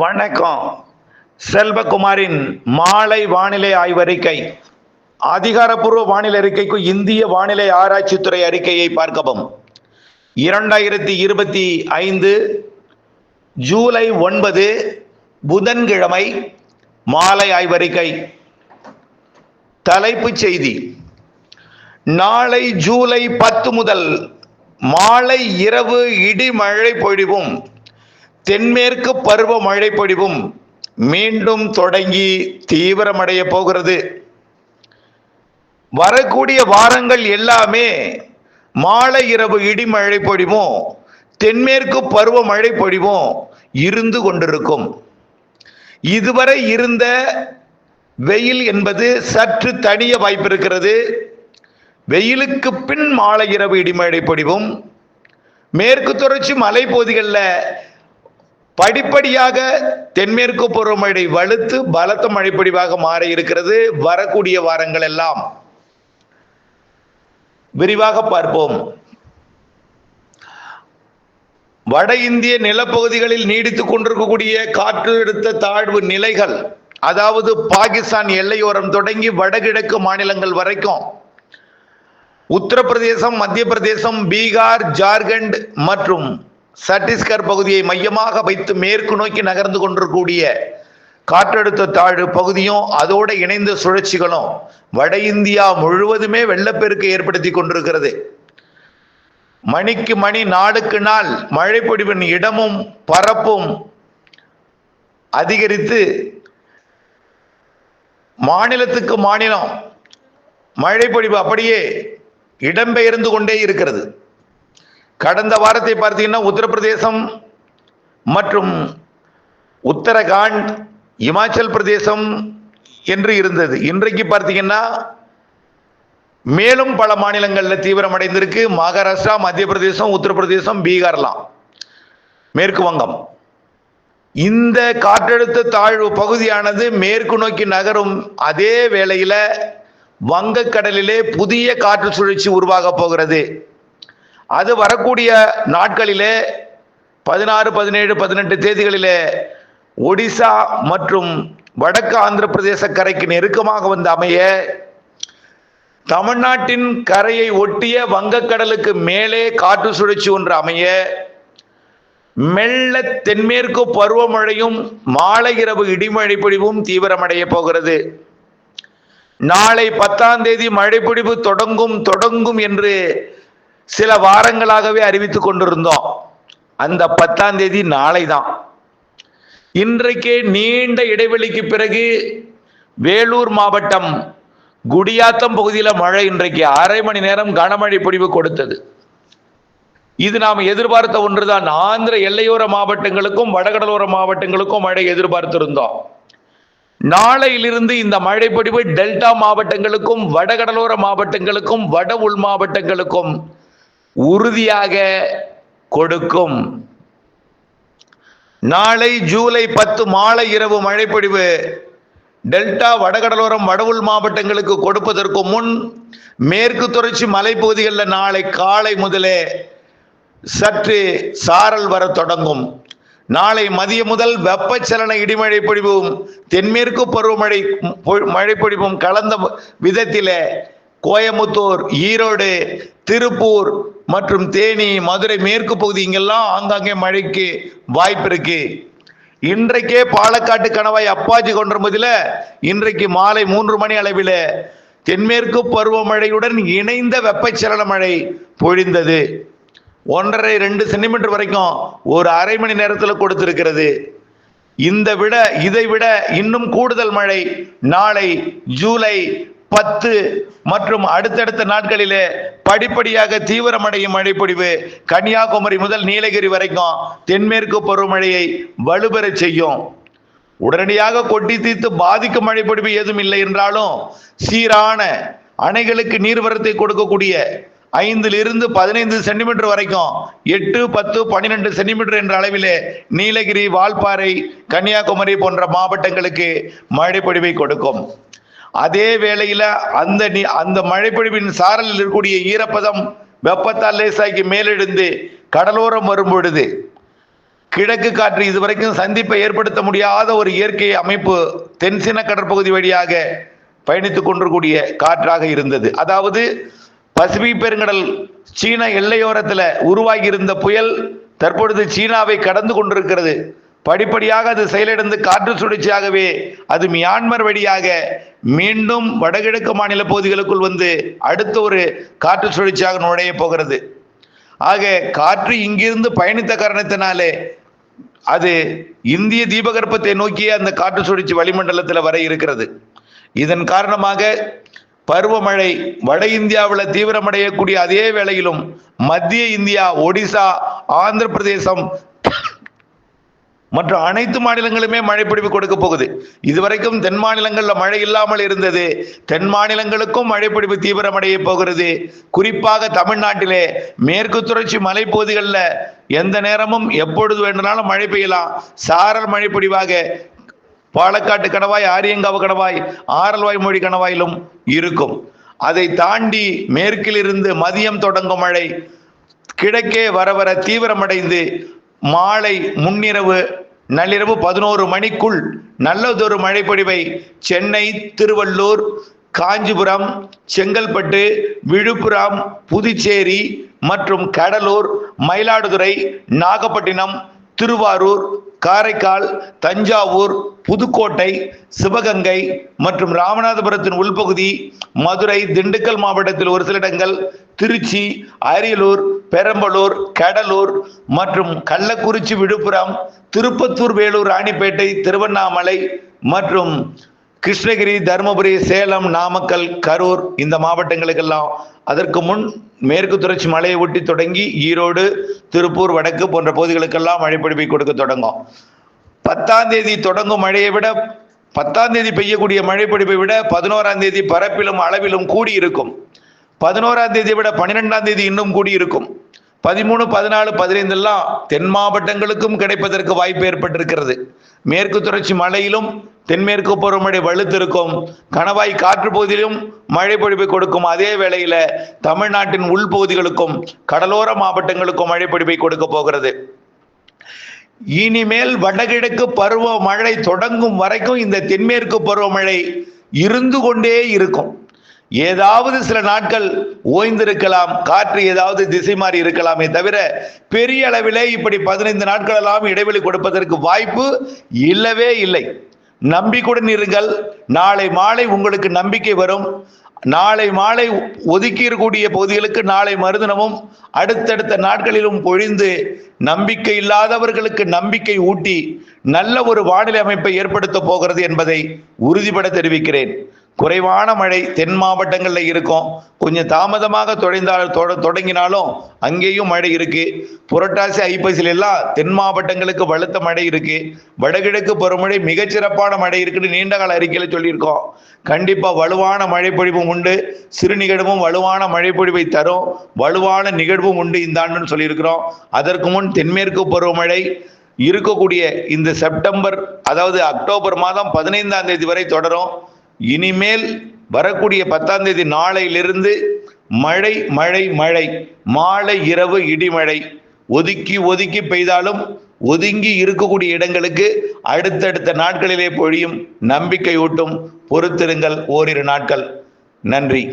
வணக்கம். செல்வகுமாரின் மாலை வானிலை ஆய்வறிக்கை. அதிகாரப்பூர்வ வானிலை அறிக்கைக்கு இந்திய வானிலை ஆராய்ச்சித்துறை அறிக்கையை பார்க்கவும். 2025 ஜூலை 9 புதன்கிழமை மாலை ஆய்வறிக்கை. தலைப்புச் செய்தி: நாளை ஜூலை 10 முதல் மாலை இரவு இடிமழை பொழிவும் தென்மேற்கு பருவமழை பொழிவும் மீண்டும் தொடங்கி தீவிரமடைய போகிறது. வரக்கூடிய வாரங்கள் எல்லாமே மாலை இரவு இடிமழை பொழிவும் தென்மேற்கு பருவமழை பொழிவும் இருந்து கொண்டிருக்கும். இதுவரை இருந்த வெயில் என்பது சற்று தணிய வாய்ப்பிருக்கிறது. வெயிலுக்கு பின் மாலை இரவு இடிமழை பொழிவும் மேற்கு தொடர்ச்சி மலைப்பகுதிகளில் படிப்படியாக தென்மேற்கு பருவமழை வலுத்து பலத்த மழைப்பொழிவாக மாற இருக்கிறது. வரக்கூடிய வாரங்கள் எல்லாம் விரிவாக பார்ப்போம். வட இந்திய நிலப்பகுதிகளில் நீடித்துக் கொண்டிருக்கக்கூடிய காற்றழுத்த தாழ்வு நிலைகள், அதாவது பாகிஸ்தான் எல்லையோரம் தொடங்கி வடகிழக்கு மாநிலங்கள் வரைக்கும், உத்தரப்பிரதேசம், மத்திய பிரதேசம், பீகார், ஜார்க்கண்ட் மற்றும் சத்தீஸ்கர் பகுதியை மையமாக வைத்து மேற்கு நோக்கி நகர்ந்து கொண்டிருக்கக்கூடிய காற்றழுத்த தாழ்வு பகுதியும் அதோடு இணைந்த சுழற்சிகளும் வட இந்தியா முழுவதுமே வெள்ளப்பெருக்கு ஏற்படுத்தி கொண்டிருக்கிறது. மணிக்கு மணி, நாளுக்கு நாள் மழைப்பொழிவின் இடமும் பரப்பும் அதிகரித்து மாநிலத்துக்கு மாநிலம் மழைப்பொழிவு அப்படியே இடம்பெயர்ந்து கொண்டே இருக்கிறது. கடந்த வாரத்தை பார்த்தீங்கன்னா உத்தரப்பிரதேசம் மற்றும் உத்தரகாண்ட், இமாச்சல் பிரதேசம் என்று இருந்தது. இன்றைக்கு பார்த்தீங்கன்னா மேலும் பல மாநிலங்களில் தீவிரமடைந்திருக்கு. மகாராஷ்டிரா, மத்திய பிரதேசம், உத்தரப்பிரதேசம், பீகார்லாம், மேற்கு வங்கம். இந்த காற்றழுத்த தாழ்வு பகுதியானது மேற்கு நோக்கி நகரும் அதே வேளையில் வங்கக்கடலிலே புதிய காற்று சுழற்சி உருவாக போகிறது. அது வரக்கூடிய நாட்களிலே 16, 17, 18 தேதிகளிலே ஒடிசா மற்றும் வடக்கு ஆந்திர பிரதேச கரைக்கு நெருக்கமாக வந்து அமைய, தமிழ்நாட்டின் கரையை ஒட்டிய வங்கக்கடலுக்கு மேலே காற்று சுழற்சி ஒன்று அமைய, மெல்ல தென்மேற்கு பருவமழையும் மாலை இரவு இடிமழை பொழிவும் தீவிரமடைய போகிறது. நாளை 10ஆம் தேதி மழைப்பொழிவு தொடங்கும் என்று சில வாரங்களாகவே அறிவித்துக் கொண்டிருந்தோம். அந்த 10ஆம் தேதி நாளை தான். இன்றைக்கே நீண்ட இடைவெளிக்கு பிறகு வேலூர் மாவட்டம் குடியாத்தம் பகுதியில் மழை இன்றைக்கு அரை மணி நேரம் கனமழை பொழிவு கொடுத்தது. இது நாம் எதிர்பார்த்த ஒன்றுதான். ஆந்திர எல்லையோர மாவட்டங்களுக்கும் வடகடலோர மாவட்டங்களுக்கும் மழை எதிர்பார்த்திருந்தோம். நாளையிலிருந்து இந்த மழை பொழிவு டெல்டா மாவட்டங்களுக்கும் வடகடலோர மாவட்டங்களுக்கும் வட உள் மாவட்டங்களுக்கும் உறுதியாக கொடுக்கும். நாளை ஜூலை 10 மாலை இரவு மழைப்பொழிவு டெல்டா, வடகடலோரம், வட உள் மாவட்டங்களுக்கு கொடுப்பதற்கு முன் மேற்கு தொடர்ச்சி மலைப்பகுதிகளில் நாளை காலை முதலே சற்று சாரல் வர தொடங்கும். நாளை மதியம் முதல் வெப்பச்சலன இடிமழை பொழிவும் தென்மேற்கு பருவமழை மழைப்பொழிவும் கலந்த விதத்திலே கோயமுத்தூர், ஈரோடு, திருப்பூர் மற்றும் தேனி, மதுரை மேற்கு பகுதி இங்கெல்லாம் ஆங்காங்கே மழைக்கு வாய்ப்பு இருக்கு. இன்றைக்கே பாலக்காட்டு கணவாய் அப்பாச்சி கொண்டிருப்பதில் இன்றைக்கு மாலை 3 மணி அளவில் தென்மேற்கு பருவமழையுடன் இணைந்த வெப்பச்சலன மழை பொழிந்தது. 1.5-2 சென்டிமீட்டர் வரைக்கும் ஒரு அரை மணி நேரத்தில் கொடுத்திருக்கிறது. இதை விட இன்னும் கூடுதல் மழை நாளை ஜூலை 10 மற்றும் அடுத்தடுத்த நாட்களிலே படிப்படியாக தீவிரமடையும் மழைப்பொழிவு கன்னியாகுமரி முதல் நீலகிரி வரைக்கும் தென்மேற்கு பருவமழையை வலுப்பெற செய்யும். உடனடியாக கொட்டி தீர்த்து பாதிக்கும் மழைப்பொழிவு ஏதும் இல்லை என்றாலும் சீரான அணைகளுக்கு நீர்வரத்தை கொடுக்கக்கூடிய 5 to 15 சென்டிமீட்டர் வரைக்கும் 8, 10, 12 சென்டிமீட்டர் என்ற அளவிலே நீலகிரி, வால்பாறை, கன்னியாகுமரி போன்ற மாவட்டங்களுக்கு மழைப்பொழிவை கொடுக்கும். அதே வேளையில் அந்த மழைப்பொழிவின் சாரலில் இருக்கக்கூடிய ஈரப்பதம் வெப்பத்தால் லேசாக்கி மேலெழுந்து கடலோரம் வரும் பொழுது கிழக்கு காற்று இதுவரைக்கும் சந்திப்பை ஏற்படுத்த முடியாத ஒரு இயற்கை அமைப்பு தென்சீன கடற்பகுதி வழியாக பயணித்துக் கொண்டிருக்கூடிய காற்றாக இருந்தது. அதாவது பசிபிக் பெருங்கடல் சீன எல்லையோரத்தில் உருவாகி இருந்த புயல் தற்பொழுது சீனாவை கடந்து கொண்டிருக்கிறது. படிப்படியாக அது செயலிழந்து காற்று சுழற்சியாகவே அது மியான்மர் வழியாக மீண்டும் வடகிழக்கு மாநில பகுதிகளுக்குள் வந்து அடுத்த ஒரு காற்று சுழற்சியாக நுழைய போகிறது. ஆக காற்று இங்கிருந்து பயணித்த காரணத்தினாலே அது இந்திய தீபகற்பத்தை நோக்கிய அந்த காற்று சுழற்சி வளிமண்டலத்தில் வர இருக்கிறது. இதன் காரணமாக பருவமழை வட இந்தியாவில் தீவிரமடையக்கூடிய அதே வேளையிலும் மத்திய இந்தியா, ஒடிசா, ஆந்திர பிரதேசம் மற்ற அனைத்து மாநிலங்களுமே மழைப்பொழிவு கொடுக்க போகுது. இதுவரைக்கும் தென் மாநிலங்களில் மழை இல்லாமல் இருந்தது. தென் மாநிலங்களுக்கும் மழைப்பொழிவு தீவிரமடைய போகிறது. குறிப்பாக தமிழ்நாட்டிலே மேற்கு தொடர்ச்சி மலைப்பகுதிகளில் எந்த நேரமும் எப்பொழுது வேண்டுமானாலும் மழை பெய்யலாம். சாரல் மழைப்பொழிவாக பாலக்காட்டு கணவாய், ஆரியங்காவு கணவாய், ஆரல்வாய்மொழி கணவாயிலும் இருக்கும். அதை தாண்டி மேற்கில் இருந்து மதியம் தொடங்கும் மழை கிழக்கே வர வர தீவிரமடைந்து மாலை முன்னிரவு நள்ளிரவு 11 மணிக்குள் நல்லதொரு மழைப்பொழிவை சென்னை, திருவள்ளூர், காஞ்சிபுரம், செங்கல்பட்டு, விழுப்புரம், புதுச்சேரி மற்றும் கடலூர், மயிலாடுதுறை, நாகப்பட்டினம், திருவாரூர், காரைக்கால், தஞ்சாவூர், புதுக்கோட்டை, சிவகங்கை மற்றும் ராமநாதபுரத்தின் உள்பகுதி, மதுரை, திண்டுக்கல் மாவட்டத்தில் ஒரு சில இடங்கள், திருச்சி, அரியலூர், பெரம்பலூர், கடலூர் மற்றும் கள்ளக்குறிச்சி, விழுப்புரம், திருப்பத்தூர், வேலூர், ராணிப்பேட்டை, திருவண்ணாமலை மற்றும் கிருஷ்ணகிரி, தருமபுரி, சேலம், நாமக்கல், கரூர் இந்த மாவட்டங்களுக்கெல்லாம் அதற்கு முன் மேற்கு தொடர்ச்சி மலையை ஒட்டி தொடங்கி ஈரோடு, திருப்பூர், வடக்கு போன்ற பகுதிகளுக்கெல்லாம் மழைப்பொழிவை கொடுக்க தொடங்கும். 10ஆம் தேதி தொடங்கும் மழையை விட 10ஆம் தேதி பெய்யக்கூடிய மழைப்பொழிவை விட 11ஆம் தேதி பரப்பிலும் அளவிலும் கூடி இருக்கும். 11ஆம் தேதியை விட 12ஆம் தேதி இன்னும் கூடி இருக்கும். 13, 14, 15 எல்லாம் தென் மாவட்டங்களுக்கும் கிடைப்பதற்கு வாய்ப்பு ஏற்பட்டிருக்கிறது. மேற்கு தொடர்ச்சி மலையிலும் தென்மேற்கு பருவமழை வலுத்திருக்கும். கணவாய் காற்று பகுதியிலும் மழை பொழிவை கொடுக்கும். அதே வேளையில தமிழ்நாட்டின் உள்பகுதிகளுக்கும் கடலோர மாவட்டங்களுக்கும் மழை பொழிவை கொடுக்க போகிறது. இனிமேல் வடகிழக்கு பருவ மழை தொடங்கும் வரைக்கும் இந்த தென்மேற்கு பருவமழை இருந்து கொண்டே இருக்கும். ஏதாவது சில நாட்கள் ஓய்ந்திருக்கலாம், காற்று ஏதாவது திசை மாறி இருக்கலாமே தவிர பெரிய அளவிலே இப்படி 15 நாட்கள் எல்லாம் இடைவெளி கொடுப்பதற்கு வாய்ப்பு இல்லவே இல்லை. நம்பிக்கையுடன் இருங்கள். நாளை மாலை உங்களுக்கு நம்பிக்கை வரும். நாளை மாலை ஒதுக்கி இருக்கக்கூடிய பகுதிகளுக்கு நாளை மறுதினமும் அடுத்தடுத்த நாட்களிலும் பொழிந்து நம்பிக்கை இல்லாதவர்களுக்கு நம்பிக்கை ஊட்டி நல்ல ஒரு வானிலை அமைப்பை ஏற்படுத்த போகிறது என்பதை உறுதிபட தெரிவிக்கிறேன். குறைவான மழை தென் மாவட்டங்களில் இருக்கும். கொஞ்சம் தாமதமாக தொடங்கினாலும் அங்கேயும் மழை இருக்கு. புரட்டாசி, ஐப்பசில எல்லாம் தென் மாவட்டங்களுக்கு வலுத்த மழை இருக்கு. வடகிழக்கு பருவமழை மிகச்சிறப்பான மழை இருக்குன்னு நீண்டகால அறிக்கையில சொல்லியிருக்கோம். கண்டிப்பா வலுவான மழை பொழிவும் உண்டு. சிறு நிகழ்வும் வலுவான மழை பொழிவை தரும். வலுவான நிகழ்வும் உண்டு இந்த ஆண்டுன்னு சொல்லியிருக்கிறோம். அதற்கு முன் தென்மேற்கு பருவமழை இருக்கக்கூடிய இந்த செப்டம்பர், அதாவது அக்டோபர் மாதம் 15ஆம் தேதி வரை தொடரும். இனிமேல் வரக்கூடிய 10ஆம் தேதி நாளையிலிருந்து மழை மழை மழை, மாலை இரவு இடிமழை, ஒதுக்கி ஒதுக்கி பெய்தாலும் ஒதுங்கி இருக்கக்கூடிய இடங்களுக்கு அடுத்தடுத்த நாட்களிலே பொழியும். நம்பிக்கையூட்டும். பொறுத்திருங்கள் ஓரிரு நாட்கள். நன்றி.